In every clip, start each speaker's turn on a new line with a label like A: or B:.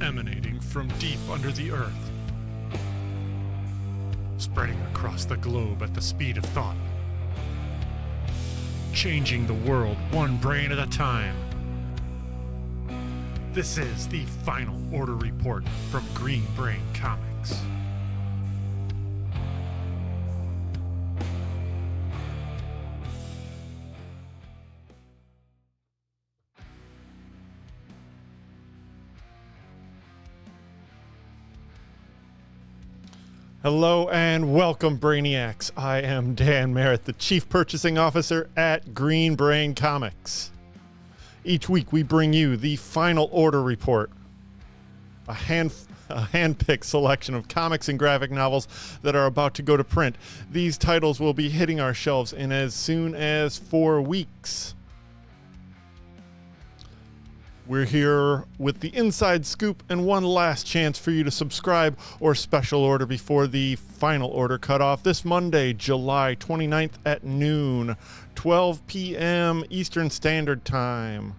A: emanating from deep under the earth, spreading across the globe at the speed of thought, changing the world one brain at a time. This is the Final Order Report from Green Brain Comics. Hello and welcome, Brainiacs. I am Dan Merritt, the Chief Purchasing Officer at Green Brain Comics. Each week we bring you the Final Order Report, a hand-picked selection of comics and graphic novels that are about to go to print. These titles will be hitting our shelves in as soon as 4 weeks. We're here with the inside scoop and one last chance for you to subscribe or special order before the final order cutoff this Monday, July 29th at noon, 12 p.m. Eastern Standard Time.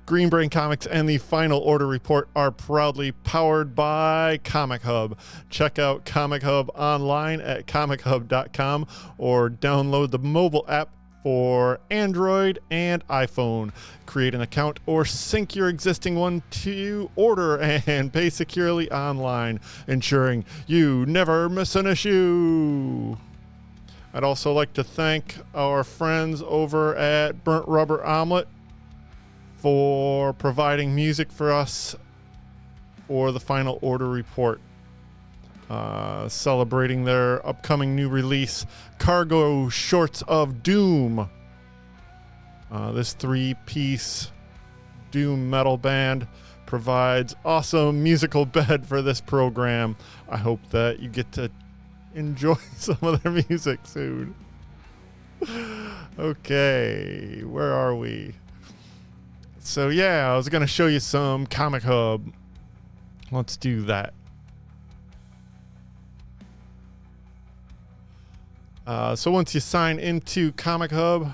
A: Green Brain Comics and the Final Order Report are proudly powered by Comichub. Check out Comichub online at comichub.com or download the mobile app for Android and iPhone. Create an account or sync your existing one to order and pay securely online, ensuring you never miss an issue. I'd also like to thank our friends over at Burnt Rubber Omelet for providing music for us for the Final Order Report. Celebrating their upcoming new release, Cargo Shorts of Doom. This three-piece doom metal band provides awesome musical bed for this program. I hope that you get to enjoy some of their music soon. Okay, where are we? So yeah, I was going to show you some Comichub. Let's do that. So once you sign into Comichub,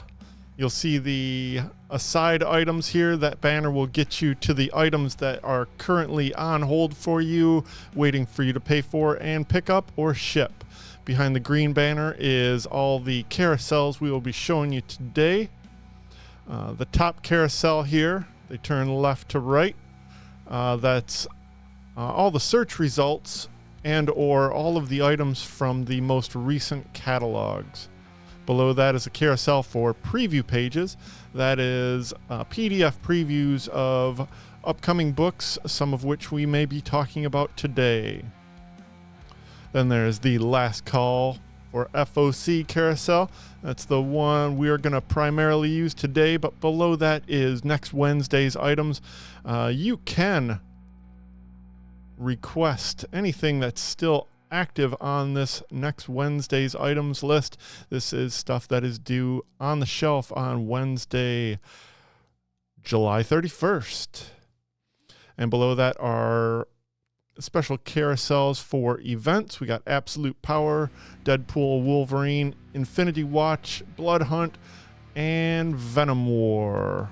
A: you'll see the aside items here. That banner will get you to the items that are currently on hold for you, waiting for you to pay for and pick up or ship. Behind the green banner is all the carousels we will be showing you today. The top carousel here, they turn left to right. That's all the search results and or all of the items from the most recent catalogs. Below that is a carousel for preview pages. That is PDF previews of upcoming books, some of which we may be talking about today. Then there's the Last Call for FOC carousel. That's the one we are going to primarily use today, but below that is next Wednesday's items. You can request anything that's still active on this next Wednesday's items list. This is stuff that is due on the shelf on Wednesday, July 31st. And below that are special carousels for events. We got Absolute Power, Deadpool, Wolverine, Infinity Watch, Blood Hunt, and Venom War.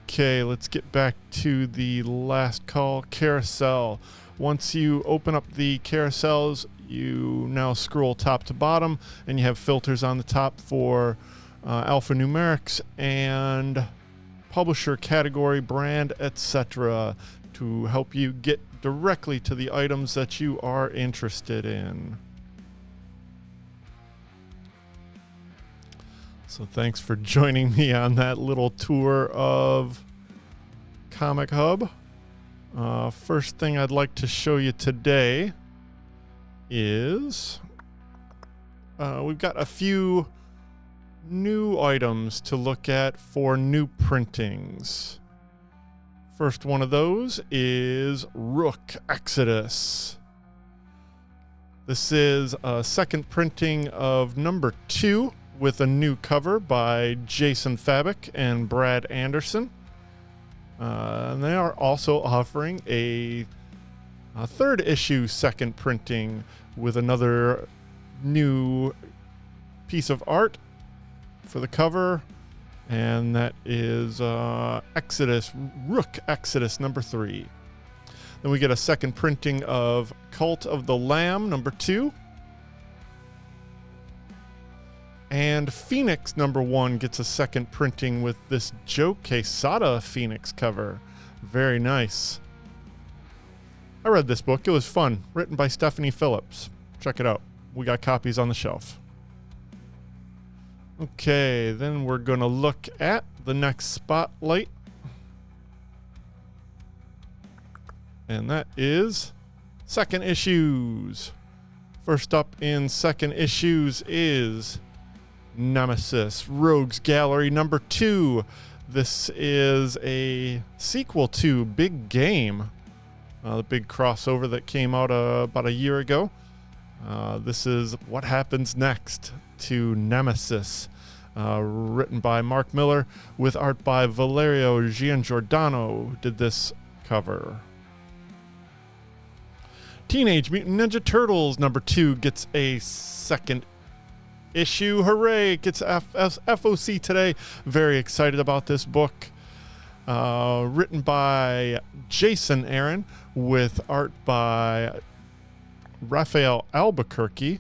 A: Okay, let's get back to the Last Call Carousel. Once you open up the carousels, you now scroll top to bottom, and you have filters on the top for alphanumerics and publisher, category, brand, etc. to help you get directly to the items that you are interested in. So thanks for joining me on that little tour of Comichub. First thing I'd like to show you today is we've got a few new items to look at for new printings. First one of those is Rook Exodus. This is a second printing of number 2 with a new cover by Jason Fabic and Brad Anderson. And they are also offering a third issue second printing with another new piece of art for the cover And that is Exodus, Rook Exodus number 3. Then we get a second printing of Cult of the Lamb number 2. And Phoenix number 1 gets a second printing with this Joe Quesada Phoenix cover. Very nice. I read this book. It was fun. Written by Stephanie Phillips. Check it out. We got copies on the shelf. Okay, then we're going to look at the next spotlight. And that is second issues. First up in second issues is Nemesis Rogues Gallery number 2. This is a sequel to Big Game, the big crossover that came out about a year ago. This is what happens next to Nemesis, written by Mark Miller with art by Valerio Giangiordano, who did this cover. Teenage Mutant Ninja Turtles number 2 gets a second issue. Hooray! It gets FOC today. Very excited about this book. Written by Jason Aaron with art by Raphael Albuquerque.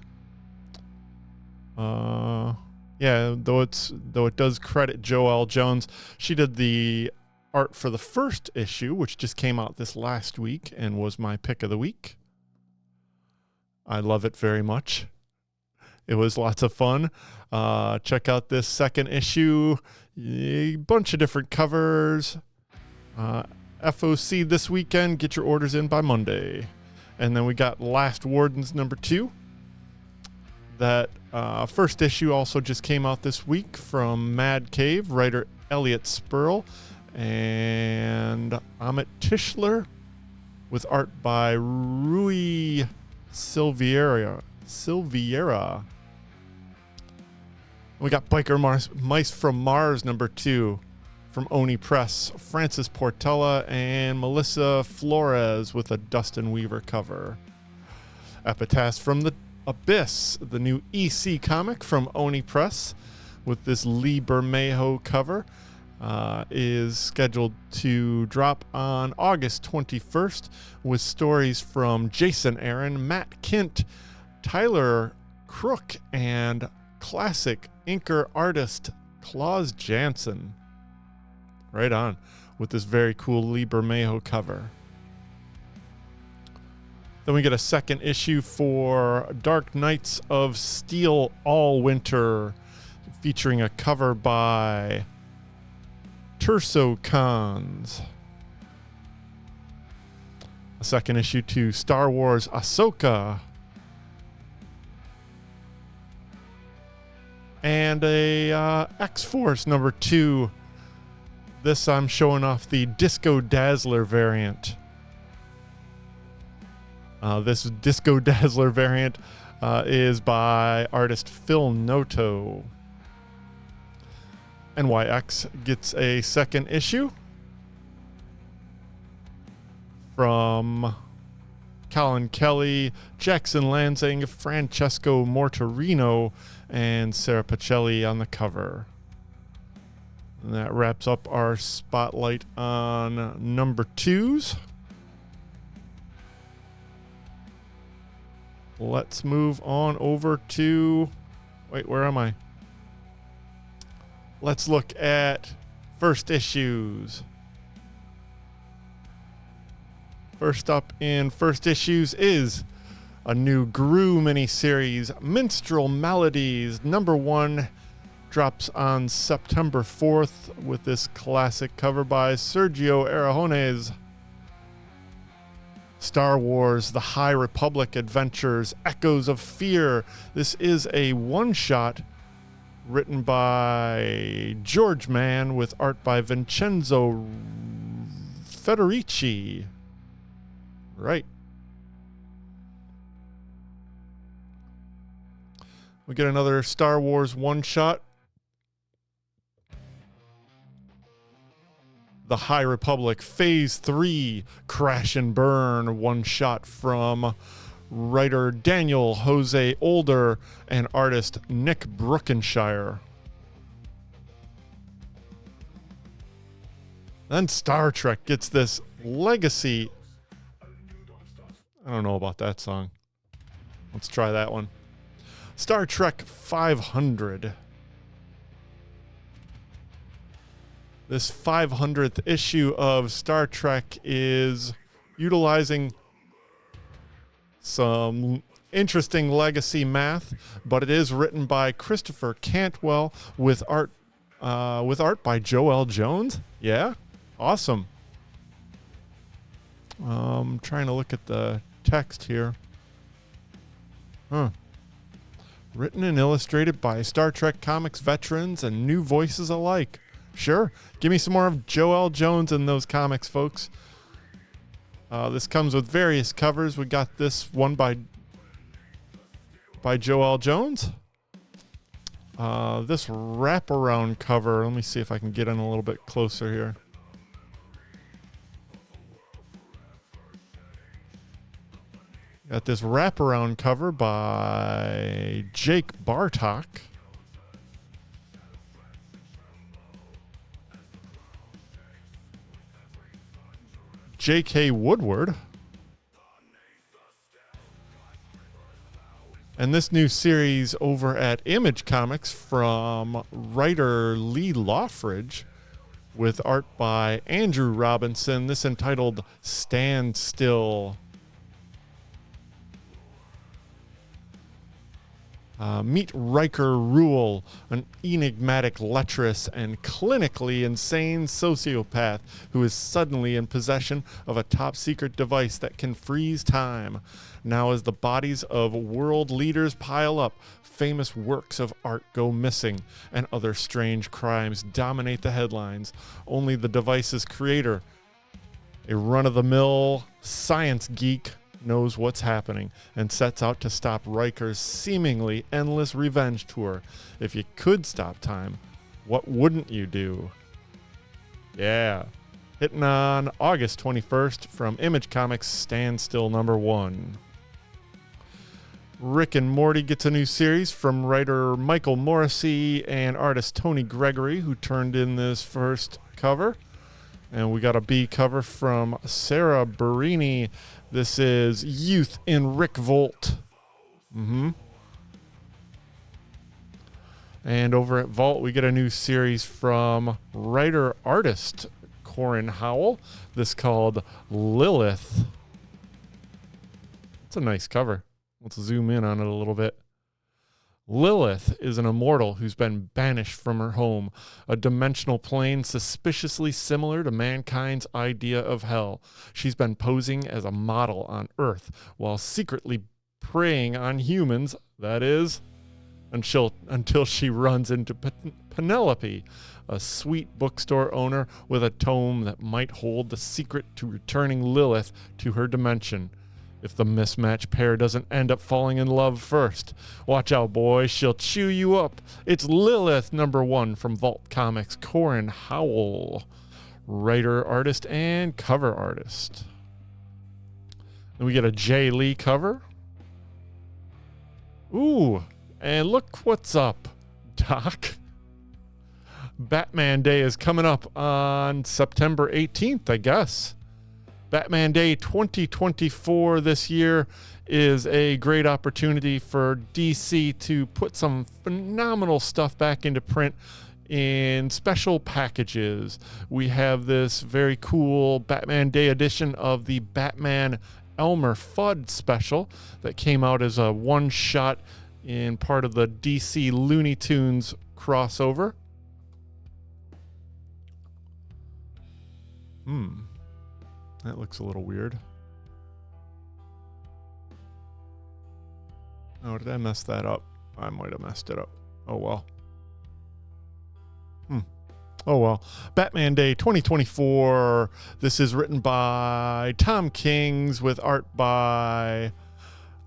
A: Though it does credit Joelle Jones. She did the art for the first issue, which just came out this last week and was my pick of the week. I love it very much. It was lots of fun. Check out this second issue. A bunch of different covers. FOC this weekend. Get your orders in by Monday. And then we got Last Wardens number 2. That first issue also just came out this week from Mad Cave, writer Elliot Spurl and Amit Tischler with art by Rui Silveira. We got Biker Mice from Mars number 2 from Oni Press, Francis Portella and Melissa Flores with a Dustin Weaver cover. Epitaph from the Abyss, the new EC comic from Oni Press with this Lee Bermejo cover, is scheduled to drop on August 21st with stories from Jason Aaron, Matt Kint, Tyler Crook, and classic inker artist Klaus Janson. Right on, with this very cool Lee Bermejo cover. Then we get a second issue for Dark Knights of Steel All Winter, featuring a cover by Terso Cons. A second issue to Star Wars Ahsoka. And a X-Force number 2. This I'm showing off the Disco Dazzler variant. This Disco Dazzler variant is by artist Phil Noto. NYX gets a second issue from Colin Kelly, Jackson Lansing, Francesco Mortorino, and Sarah Pacelli on the cover. And that wraps up our spotlight on number 2s. Let's move on over to... Wait, where am I? Let's look at first issues. First up in first issues is a new Gru miniseries, Minstrel Melodies. Number 1 drops on September 4th with this classic cover by Sergio Arajones. Star Wars The High Republic Adventures, Echoes of Fear. This is a one-shot written by George Mann with art by Vincenzo Federici. Right. We get another Star Wars one-shot. The High Republic Phase 3 Crash and Burn one-shot from writer Daniel Jose Older and artist Nick Brookenshire. Then Star Trek gets this legacy. I don't know about that song. Let's try that one. Star Trek 500. This 500th issue of Star Trek is utilizing some interesting legacy math, but it is written by Christopher Cantwell with art by Joel Jones. Yeah, awesome. Trying to look at the text here. Written and illustrated by Star Trek comics veterans and new voices alike. Sure, give me some more of Joel Jones in those comics, folks. This comes with various covers. We got this one by Joel Jones. This wraparound cover, let me see if I can get in a little bit closer here. Got this wraparound cover by Jake Bartok. J.K. Woodward. And this new series over at Image Comics from writer Lee Loffridge with art by Andrew Robinson. This entitled Stand Still. Meet Riker Rule, an enigmatic lecherous and clinically insane sociopath who is suddenly in possession of a top-secret device that can freeze time. Now as the bodies of world leaders pile up, famous works of art go missing, and other strange crimes dominate the headlines. Only the device's creator, a run-of-the-mill science geek, knows what's happening and sets out to stop Riker's seemingly endless revenge tour. If you could stop time, what wouldn't you do? Yeah. Hitting on August 21st from Image Comics Stand Still #1. Rick and Morty gets a new series from writer Michael Morrissey and artist Tony Gregory, who turned in this first cover. And we got a B cover from Sarah Barini. This is Youth in Rick Volt. And over at Vault, we get a new series from writer-artist Corin Howell. This called Lilith. It's a nice cover. Let's zoom in on it a little bit. Lilith is an immortal who's been banished from her home, a dimensional plane suspiciously similar to mankind's idea of hell. She's been posing as a model on Earth while secretly preying on humans, that is, until she runs into Penelope, a sweet bookstore owner with a tome that might hold the secret to returning Lilith to her dimension. If the mismatched pair doesn't end up falling in love first. Watch out, boys. She'll chew you up. It's Lilith #1 from Vault Comics. Corin Howell. Writer, artist, and cover artist. Then we get a Jay Lee cover. Ooh, and look what's up, Doc. Batman Day is coming up on September 18th, I guess. Batman Day 2024 this year is a great opportunity for DC to put some phenomenal stuff back into print in special packages. We have this very cool Batman Day edition of the Batman Elmer Fudd special that came out as a one-shot in part of the DC Looney Tunes crossover. That looks a little weird. Oh, did I mess that up? I might have messed it up. Oh, well. Oh, well. Batman Day 2024. This is written by Tom Kings with art by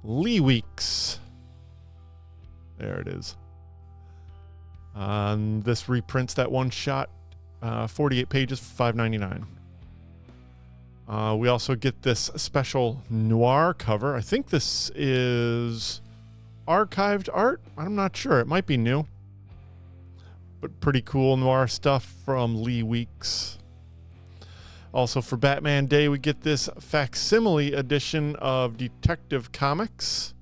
A: Lee Weeks. There it is. This reprints that one shot. 48 pages for $5.99. We also get this special noir cover. I think this is archived art. I'm not sure. It might be new. But pretty cool noir stuff from Lee Weeks. Also for Batman Day, we get this facsimile edition of Detective Comics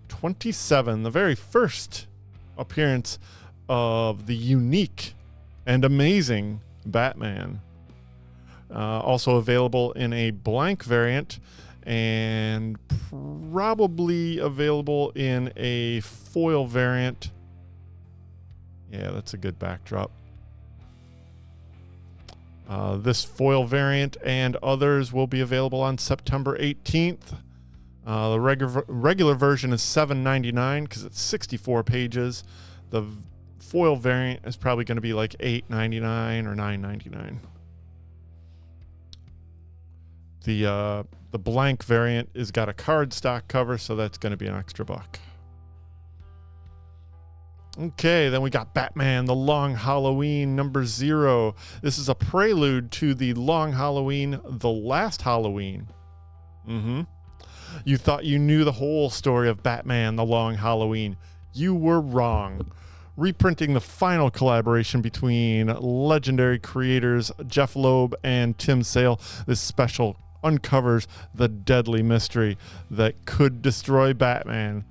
A: 27, the very first appearance of the unique and amazing Batman. Also available in a blank variant and probably available in a foil variant. Yeah, that's a good backdrop. This foil variant and others will be available on September 18th. The regular version is $7.99 because it's 64 pages. The foil variant is probably going to be like $8.99 or $9.99. The blank variant has got a cardstock cover, so that's going to be an extra buck. Okay, then we got Batman, The Long Halloween #0. This is a prelude to The Long Halloween, The Last Halloween. You thought you knew the whole story of Batman, The Long Halloween. You were wrong. Reprinting the final collaboration between legendary creators Jeff Loeb and Tim Sale, this special uncovers the deadly mystery that could destroy Batman,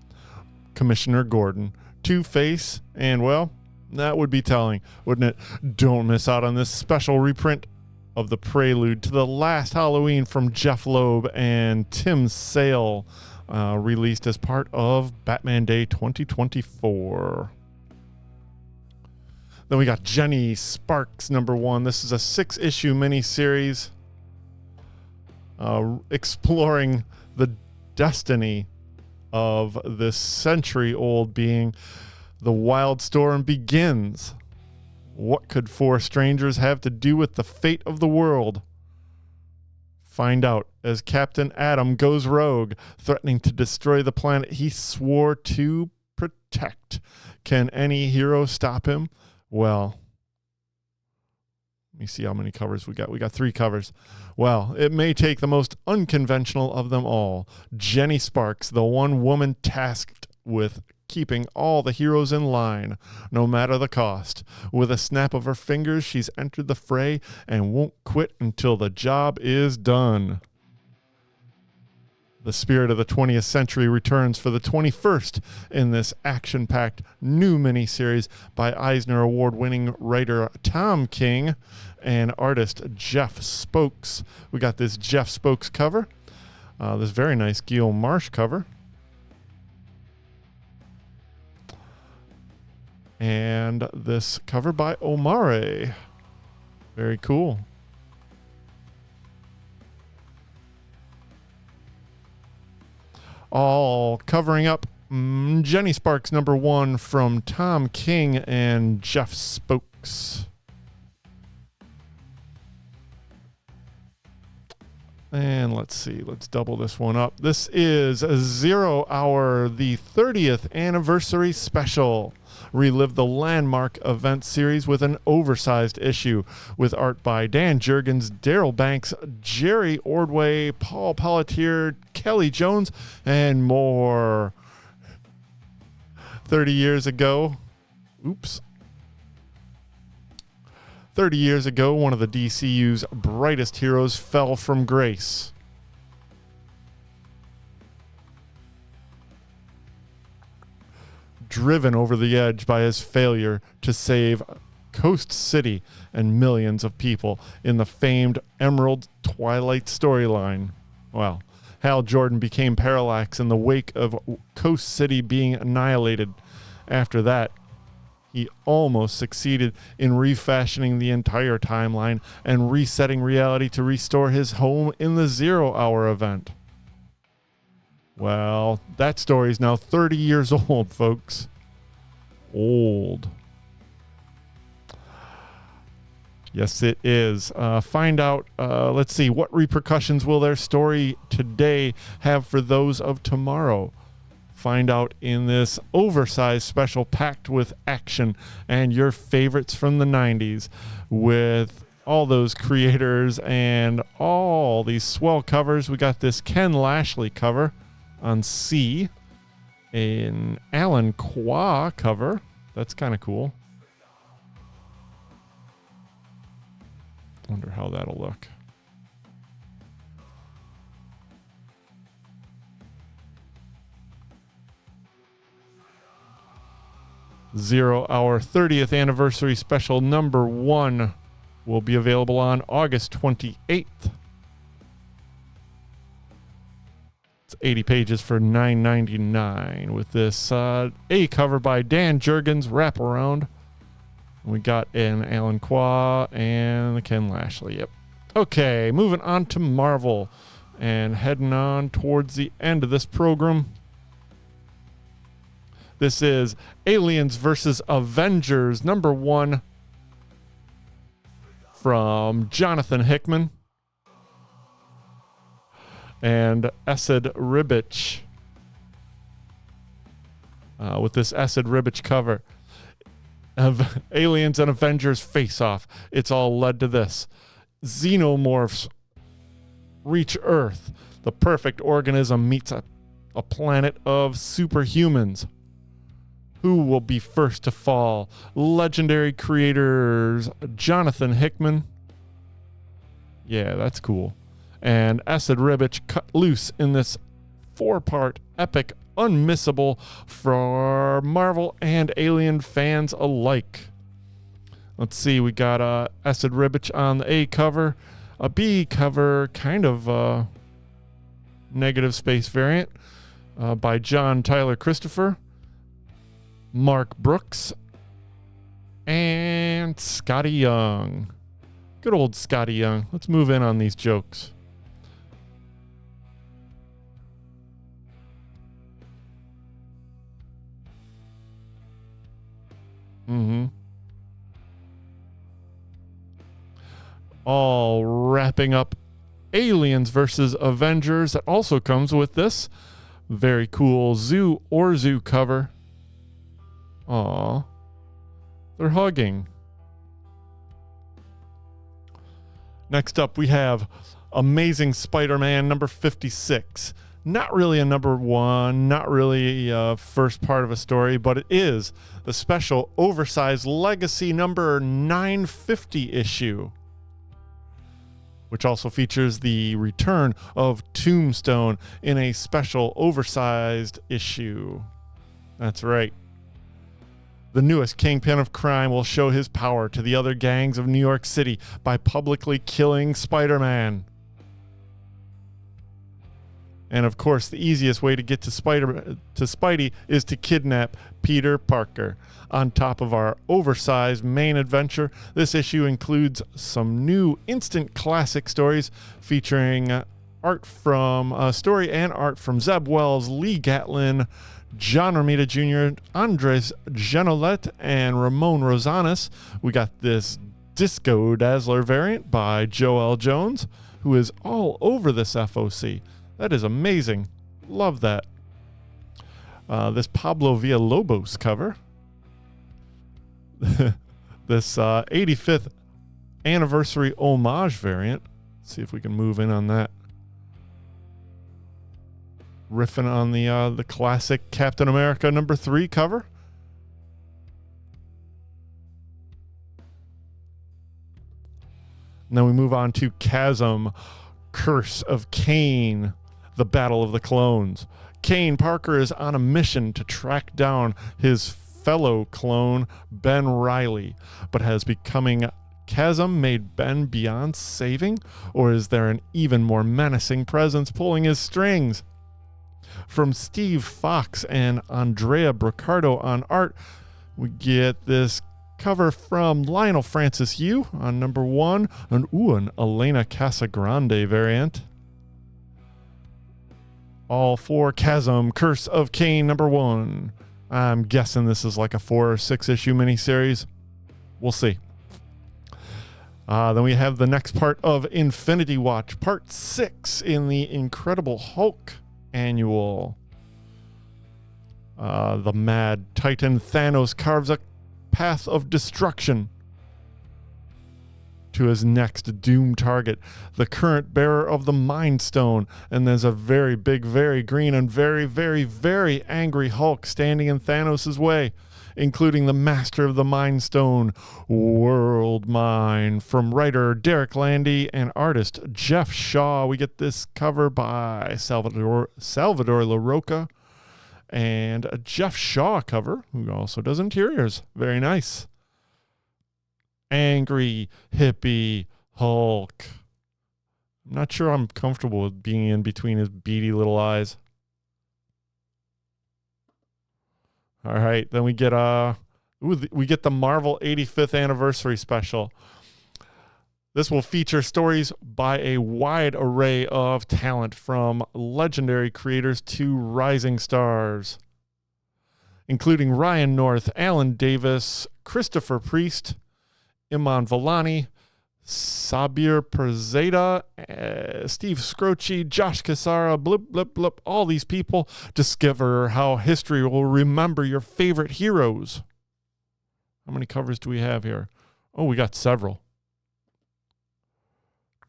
A: Commissioner Gordon, Two-Face, and, well, that would be telling, wouldn't it? Don't miss out on this special reprint of the prelude to The Last Halloween from Jeff Loeb and Tim Sale, released as part of Batman Day 2024. Then we got Jenny Sparks #1. This is a 6-issue miniseries exploring the destiny of this century-old being. The wild storm begins. What could four strangers have to do with the fate of the world? Find out as Captain Atom goes rogue, threatening to destroy the planet he swore to protect. Can any hero stop him? Well, let me see how many covers we got. We got 3 covers. Well, it may take the most unconventional of them all. Jenny Sparks, the one woman tasked with keeping all the heroes in line, no matter the cost. With a snap of her fingers, she's entered the fray and won't quit until the job is done. The spirit of the 20th century returns for the 21st in this action-packed new miniseries by Eisner Award-winning writer Tom King and artist Jeff Spokes. We got this Jeff Spokes cover, this very nice Guillaume Marsh cover, and this cover by Omare. Very cool. All covering up Jenny Sparks #1 from Tom King and Jeff Spokes. And let's see, let's double this one up. This is a 0 Hour, the 30th anniversary special. Relive the landmark event series with an oversized issue with art by Dan Jurgens, Daryl Banks, Jerry Ordway, Paul Pelletier, Kelly Jones, and more. 30 years ago, 30 years ago, one of the DCU's brightest heroes fell from grace. Driven over the edge by his failure to save Coast City and millions of people in the famed Emerald Twilight storyline. Well, Hal Jordan became Parallax in the wake of Coast City being annihilated. After that, he almost succeeded in refashioning the entire timeline and resetting reality to restore his home in the 0 Hour event. Well, that story is now 30 years old, folks. Old. Yes, it is. Find out, let's see, what repercussions will their story today have for those of tomorrow? Find out in this oversized special packed with action and your favorites from the 90s with all those creators and all these swell covers. We got this Ken Lashley cover on C, an Alan Qua cover. That's kind of cool. Wonder how that'll look. Our 30th anniversary special number 1 will be available on August 28th. It's 80 pages for $9.99 with this A cover by Dan Jurgens wraparound. We got an Alan Qua and Ken Lashley. Yep. Okay, moving on to Marvel and heading on towards the end of this program. This is Aliens vs. Avengers number 1 from Jonathan Hickman and Esad Ribic with this Esad Ribic cover of Aliens and Avengers face off. It's all led to this. Xenomorphs reach Earth. The perfect organism meets a planet of superhumans. Who will be first to fall? Legendary creators Jonathan Hickman. Yeah, that's cool. And Esad Ribic cut loose in this 4-part epic unmissable for Marvel and Alien fans alike. Let's see, we got Esad Ribic on the A cover. A B cover, kind of negative space variant by John Tyler Christopher. Mark Brooks, and Scotty Young. Good old Scotty Young. Let's move in on these jokes. All wrapping up Aliens versus Avengers. That also comes with this very cool Zoo cover. Aw, they're hugging. Next up, we have Amazing Spider-Man number 56. Not really a number 1, not really a first part of a story, but it is the special oversized legacy number 950 issue, which also features the return of Tombstone in a special oversized issue. That's right. The newest kingpin of crime will show his power to the other gangs of New York City by publicly killing Spider-Man. And of course, the easiest way to get to Spidey is to kidnap Peter Parker. On top of our oversized main adventure, this issue includes some new instant classic stories featuring art from story and art from Zeb Wells, Lee Gatlin, John Romita Jr., Andres Genolet, and Ramon Rosales. We got this Disco Dazzler variant by Joel Jones, who is all over this FOC. That is amazing. Love that. This Pablo Villalobos cover. This 85th anniversary homage variant. Let's see if we can move in on that. Riffing on the classic Captain America number 3 cover. And then we move on to Chasm, Curse of Cain, the Battle of the Clones. Kane Parker is on a mission to track down his fellow clone, Ben Reilly, but has becoming Chasm made Ben beyond saving? Or is there an even more menacing presence pulling his strings? From Steve Fox and Andrea Briccardo on art, we get this cover from Lionel Francis Yu on number 1, and an Elena Casagrande variant. All for Chasm, Curse of Cain number 1. I'm guessing this is like a 4 or 6 issue miniseries. We'll see. Then we have the next part of Infinity Watch, part 6 in the Incredible Hulk annual. The mad Titan Thanos carves a path of destruction to his next doom target, the current bearer of the Mind Stone. And there's a very big, very green, and very, very, very angry Hulk standing in Thanos' way. including the master of the Mind Stone, World Mine, from writer Derek Landy and artist Jeff Shaw. We get this cover by Salvador LaRocca and a Jeff Shaw cover, who also does interiors. Very nice. Angry hippie Hulk. I'm not sure I'm comfortable with being in between his beady little eyes. All right, then we get the Marvel 85th anniversary special. This will feature stories by a wide array of talent, from legendary creators to rising stars, including Ryan North, Alan Davis, Christopher Priest, Iman Vellani, Sabir Perzada, Steve Scroce, Josh Cassara, blip, blip, blip. All these people discover how history will remember your favorite heroes. How many covers do we have here? Oh, we got several.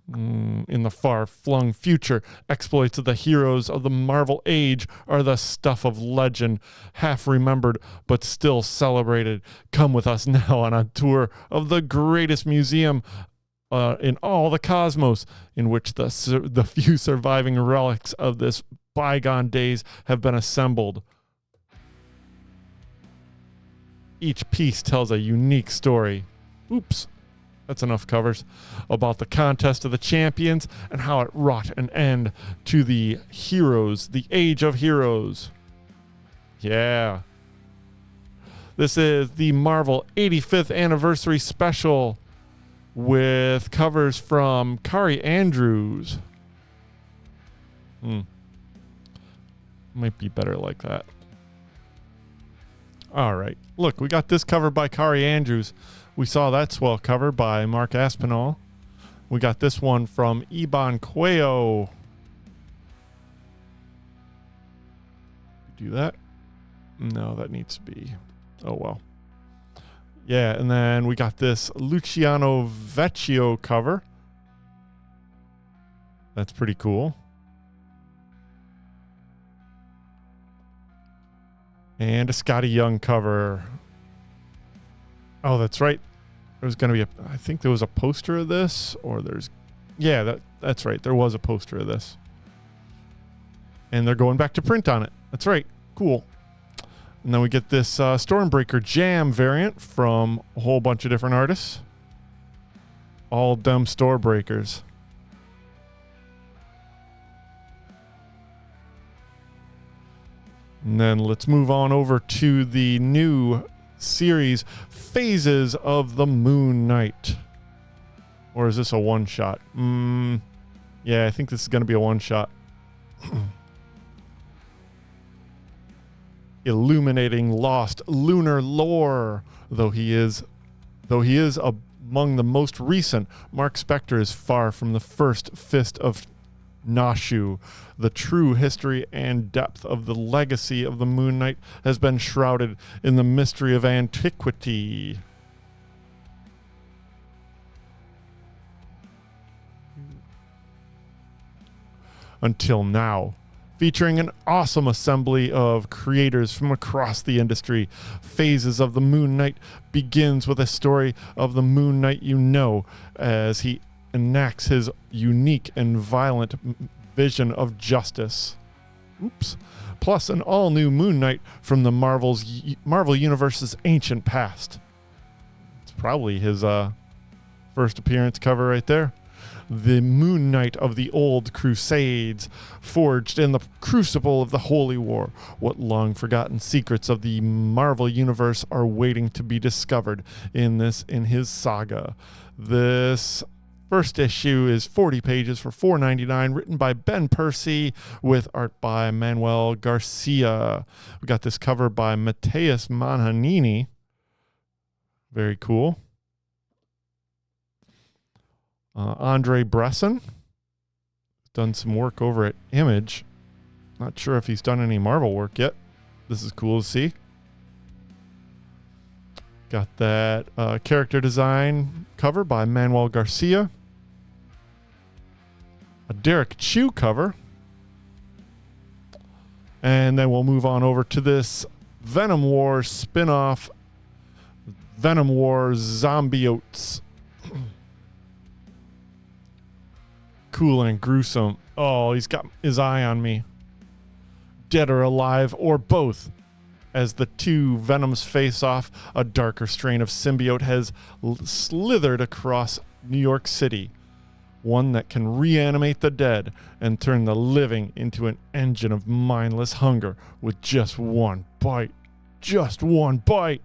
A: In the far-flung future, exploits of the heroes of the Marvel age are the stuff of legend, half remembered but still celebrated. Come with us now on a tour of the greatest museum in all the cosmos, in which the few surviving relics of this bygone days have been assembled. Each piece tells a unique story. Oops. That's enough covers. About the contest of the champions and how it wrought an end to the heroes, the age of heroes. Yeah. This is the Marvel 85th anniversary special with covers from Kari Andrews. Might be better like that. All right. Look, we got this cover by Kari Andrews. We saw that swell cover by Mark Aspinall. We got this one from Iban Cuello. Do that? No, that needs to be... Oh, well. Yeah, and then we got this Luciano Vecchio cover. That's pretty cool. And a Scotty Young cover. Oh, that's right. There's going to be I think there was a poster of this, or there's... Yeah, that's right. There was a poster of this. And they're going back to print on it. That's right. Cool. And then we get this Stormbreaker Jam variant from a whole bunch of different artists. All them Stormbreakers. And then let's move on over to the new series, Phases of the Moon Knight. Or is this a one-shot? Yeah, I think this is going to be a one-shot. Illuminating lost lunar lore. Though he is among the most recent, Mark Spector is far from the first fist of Nashu. The true history and depth of the legacy of the Moon Knight has been shrouded in the mystery of antiquity. Until now. Featuring an awesome assembly of creators from across the industry, Phases of the Moon Knight begins with a story of the Moon Knight you know, as he enacts his unique and violent vision of justice. Oops. Plus an all-new Moon Knight from the Marvel Universe's ancient past. It's probably his first appearance cover right there. The Moon Knight of the old Crusades, forged in the crucible of the Holy War. What long-forgotten secrets of the Marvel Universe are waiting to be discovered in his saga. This first issue is 40 pages for $4.99, written by Ben Percy with art by Manuel Garcia. We got this cover by Mateus Manhanini. Very cool. Andre Bresson done some work over at Image. Not sure if he's done any Marvel work yet. This is cool to see. Got that character design cover by Manuel Garcia. A Derek Chu cover. And then we'll move on over to this Venom War spin-off Venom War Zombiotes. Cool and gruesome. Oh, he's got his eye on me. Dead or alive, or both. As the two Venoms face off, a darker strain of symbiote has slithered across New York City. One that can reanimate the dead and turn the living into an engine of mindless hunger with just one bite. Just one bite.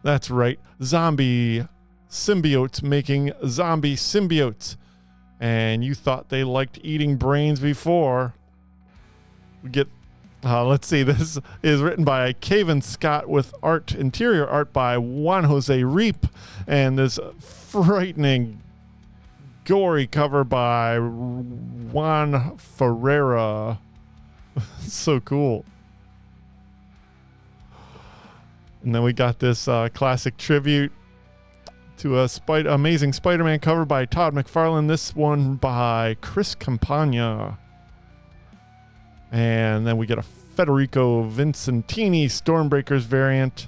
A: That's right. Zombie symbiotes making zombie symbiotes. And you thought they liked eating brains before. We get, let's see, this is written by Kevin Scott with interior art by Juan Jose Reap. And this frightening, gory cover by Juan Ferreira. So cool. And then we got this classic tribute to a Amazing Spider-Man cover by Todd McFarlane. This one by Chris Campagna. And then we get a Federico Vincentini Stormbreakers variant.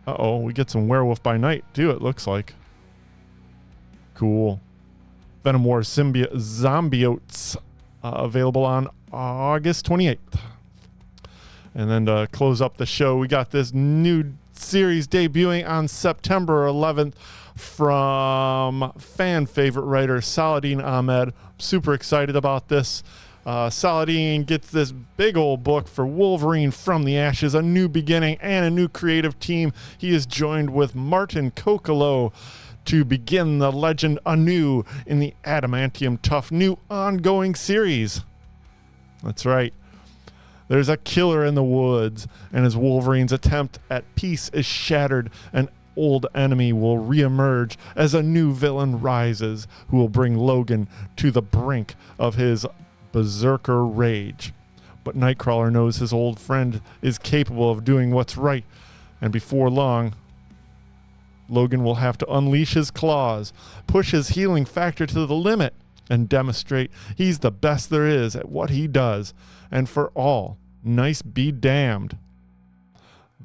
A: Uh-oh, we get some Werewolf by Night, too, it looks like. Cool. Venom War Zombiotes, available on August 28th. And then to close up the show, we got this new series debuting on September 11th from fan favorite writer Saladin Ahmed. Super excited about this. Saladin gets this big old book for Wolverine from the Ashes, a new beginning and a new creative team. He is joined with Martin Kokolo to begin the legend anew in the Adamantium Tough new ongoing series. That's right. There's a killer in the woods, and as Wolverine's attempt at peace is shattered, an old enemy will reemerge as a new villain rises, who will bring Logan to the brink of his berserker rage. But Nightcrawler knows his old friend is capable of doing what's right, and before long, Logan will have to unleash his claws, push his healing factor to the limit, and demonstrate he's the best there is at what he does, and for all, nice be damned.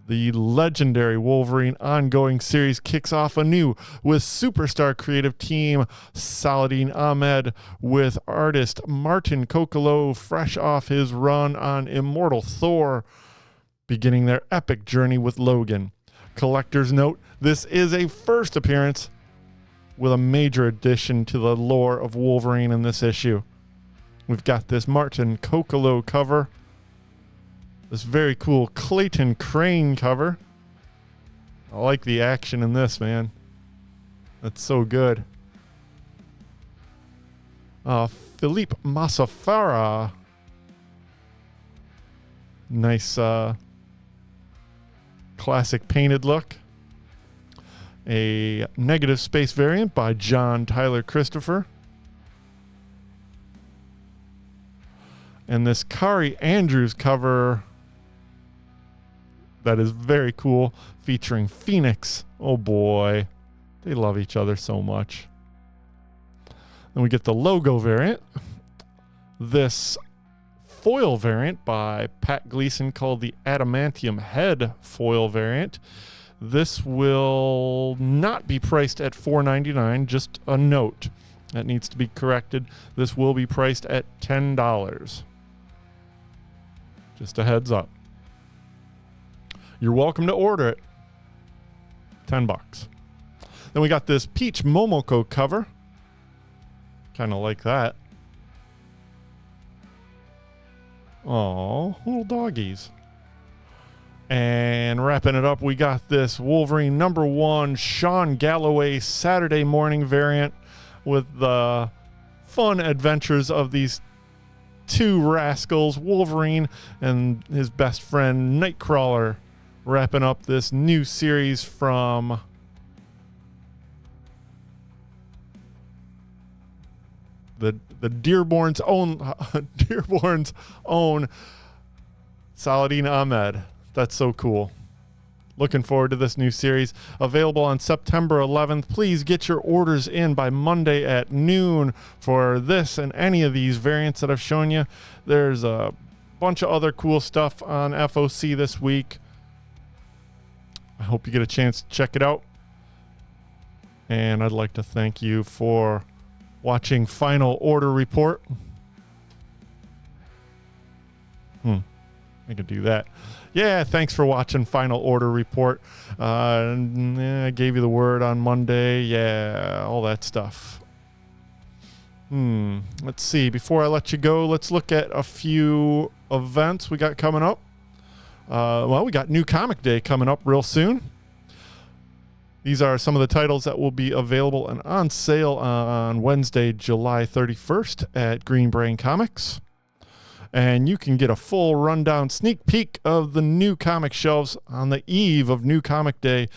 A: The legendary Wolverine ongoing series kicks off anew with superstar creative team Saladin Ahmed with artist Martin Kokolo fresh off his run on Immortal Thor, beginning their epic journey with Logan. Collector's note, this is a first appearance with a major addition to the lore of Wolverine in this issue. We've got this Martin Kokolo cover. This very cool Clayton Crane cover. I like the action in this, man. That's so good. Philippe Massafara. Nice classic painted look. A negative space variant by John Tyler Christopher. And this Kari Andrews cover that is very cool, featuring Phoenix. Oh boy, they love each other so much. Then we get the logo variant. This foil variant by Pat Gleason called the Adamantium Head foil variant. This will not be priced at $4.99, just a note. That needs to be corrected. This will be priced at $10. Just a heads up. You're welcome to order it. $10. Then we got this Peach Momoko cover. Kind of like that. Oh, little doggies. And wrapping it up, we got this Wolverine #1 Sean Galloway Saturday morning variant with the fun adventures of these two rascals, Wolverine and his best friend Nightcrawler, wrapping up this new series from the Dearborn's own Saladin Ahmed. That's so cool. Looking forward to this new series. Available on September 11th. Please get your orders in by Monday at noon for this and any of these variants that I've shown you. There's a bunch of other cool stuff on FOC this week. I hope you get a chance to check it out. And I'd like to thank you for watching Final Order Report. I could do that. Yeah, thanks for watching Final Order Report. I gave you the word on Monday. Yeah, all that stuff. Let's see. Before I let you go, let's look at a few events we got coming up. Well, we got New Comic Day coming up real soon. These are some of the titles that will be available and on sale on Wednesday, July 31st at Green Brain Comics. And you can get a full rundown sneak peek of the new comic shelves on the eve of New Comic Day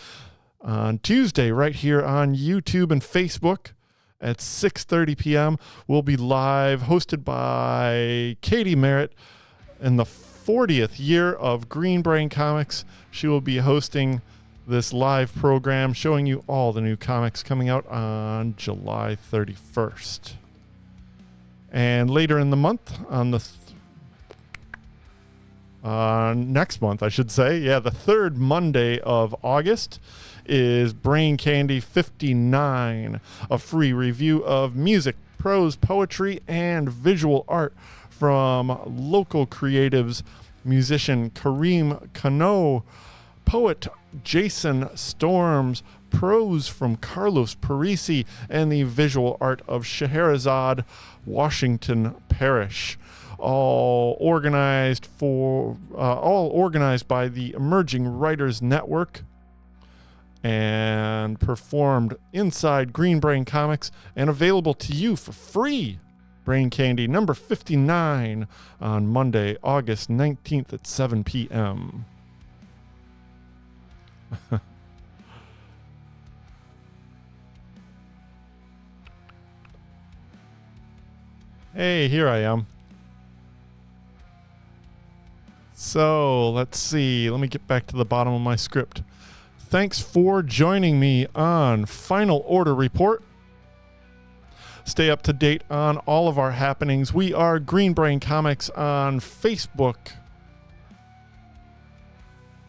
A: on Tuesday right here on YouTube and Facebook at 6:30 p.m. We'll be live, hosted by Katie Merritt in the 40th year of Green Brain Comics. She will be hosting this live program showing you all the new comics coming out on July 31st. And later in the month, on the next month, I should say. Yeah, the third Monday of August is Brain Candy 59, a free review of music, prose, poetry, and visual art from local creatives, musician Kareem Kano, poet Jason Storms, prose from Carlos Parisi, and the visual art of Scheherazade Washington Parrish. All organized by the Emerging Writers Network and performed inside Green Brain Comics and available to you for free. Brain Candy number 59 on Monday, August 19th at 7 p.m. Hey, here I am. So, let's see. Let me get back to the bottom of my script. Thanks for joining me on Final Order Report. Stay up to date on all of our happenings. We are Green Brain Comics on Facebook.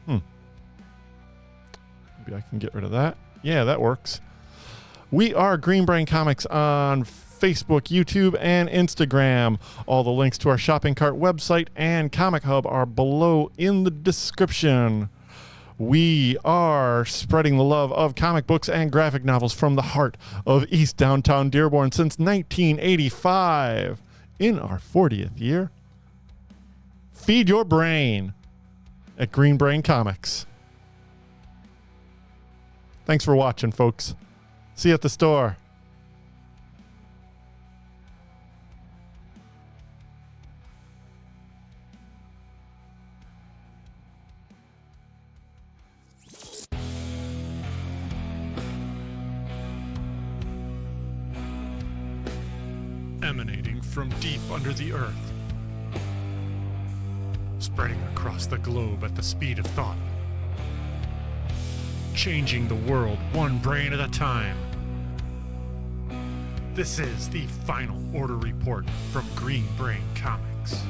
A: Maybe I can get rid of that. Yeah, that works. We are Green Brain Comics on Facebook, YouTube, and Instagram. All the links to our shopping cart website and Comic Hub are below in the description. We are spreading the love of comic books and graphic novels from the heart of East Downtown Dearborn since 1985. In our 40th year, feed your brain at Green Brain Comics. Thanks for watching, folks. See you at the store. Emanating from deep under the earth, spreading across the globe at the speed of thought, changing the world one brain at a time. This is the Final Order Report from Green Brain Comics.